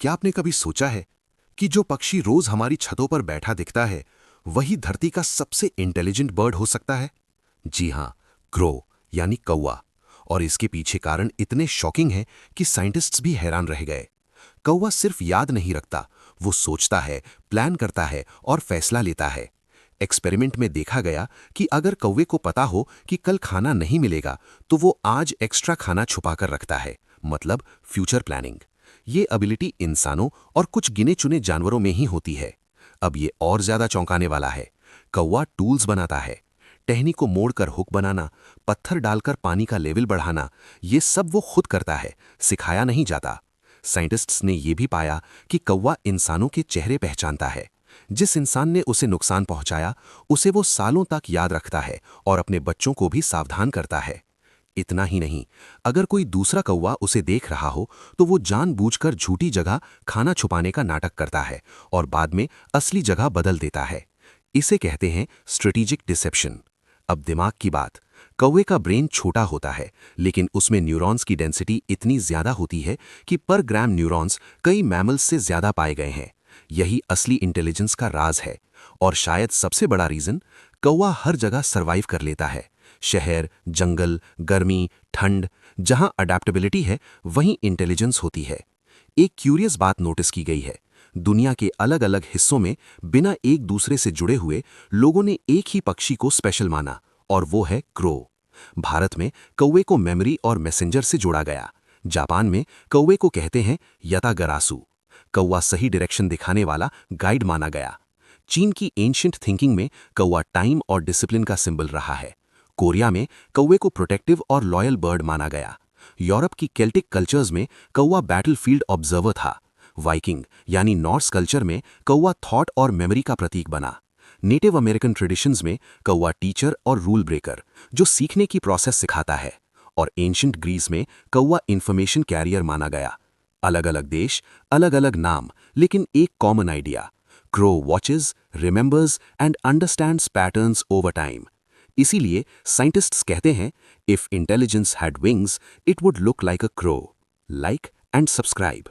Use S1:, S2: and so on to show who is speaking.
S1: क्या आपने कभी सोचा है कि जो पक्षी रोज हमारी छतों पर बैठा दिखता है वही धरती का सबसे इंटेलिजेंट बर्ड हो सकता है? जी हां, क्रो यानी कौवा। और इसके पीछे कारण इतने शॉकिंग हैं कि साइंटिस्ट्स भी हैरान रह गए। कौवा सिर्फ याद नहीं रखता, वो सोचता है, प्लान करता है और फैसला लेता है। एक्सपेरिमेंट में देखा गया कि अगर कौवे को पता हो कि कल खाना नहीं मिलेगा तो वो आज एक्स्ट्रा खाना छुपा कर रखता है, मतलब फ्यूचर प्लानिंग। ये एबिलिटी इंसानों और कुछ गिने चुने जानवरों में ही होती है। अब ये और ज्यादा चौंकाने वाला है। कौवा टूल्स बनाता है, टहनी को मोड़कर हुक बनाना, पत्थर डालकर पानी का लेवल बढ़ाना, ये सब वो खुद करता है, सिखाया नहीं जाता। साइंटिस्ट्स ने यह भी पाया कि कौवा इंसानों के चेहरे पहचानता है। जिस इंसान ने उसे नुकसान पहुंचाया उसे वो सालों तक याद रखता है और अपने बच्चों को भी सावधान करता है। इतना ही नहीं, अगर कोई दूसरा कौवा उसे देख रहा हो तो वो जानबूझकर झूठी जगह खाना छुपाने का नाटक करता है और बाद में असली जगह बदल देता है। इसे कहते हैं स्ट्रेटेजिक डिसेप्शन। अब दिमाग की बात, कौवे का ब्रेन छोटा होता है लेकिन उसमें न्यूरॉन्स की डेंसिटी इतनी ज्यादा होती है कि पर ग्राम न्यूरॉन्स कई मैमल्स से ज्यादा पाए गए हैं। यही असली इंटेलिजेंस का राज है। और शायद सबसे बड़ा रीजन, कौवा हर जगह सरवाइव कर लेता है। शहर, जंगल, गर्मी, ठंड, जहां अडेप्टेबिलिटी है वहीं इंटेलिजेंस होती है। एक क्यूरियस बात नोटिस की गई है। दुनिया के अलग अलग हिस्सों में बिना एक दूसरे से जुड़े हुए लोगों ने एक ही पक्षी को स्पेशल माना, और वो है क्रो। भारत में कौवे को मेमोरी और मैसेंजर से जोड़ा गया। जापान में कौवे को कहते हैं यतागरासु। कौवा सही डायरेक्शन दिखाने वाला गाइड माना गया। चीन की एंशिएंट थिंकिंग में कौवा टाइम और डिसिप्लिन का सिंबल रहा है। कोरिया में कौवे को प्रोटेक्टिव और लॉयल बर्ड माना गया। यूरोप की केल्टिक कल्चर्स में कौवा बैटलफील्ड ऑब्जर्वर था। वाइकिंग यानी नॉर्स कल्चर में कौवा थॉट और मेमोरी का प्रतीक बना। नेटिव अमेरिकन ट्रेडिशंस में कौवा टीचर और रूल ब्रेकर, जो सीखने की प्रोसेस सिखाता है। और एंशिएंट ग्रीस में कौवा इंफॉर्मेशन कैरियर माना गया। अलग अलग देश, अलग अलग नाम, लेकिन एक common idea, crow watches, remembers and understands patterns over time. इसीलिए साइंटिस्ट्स कहते हैं, if intelligence had wings it would look like a crow. Like and subscribe.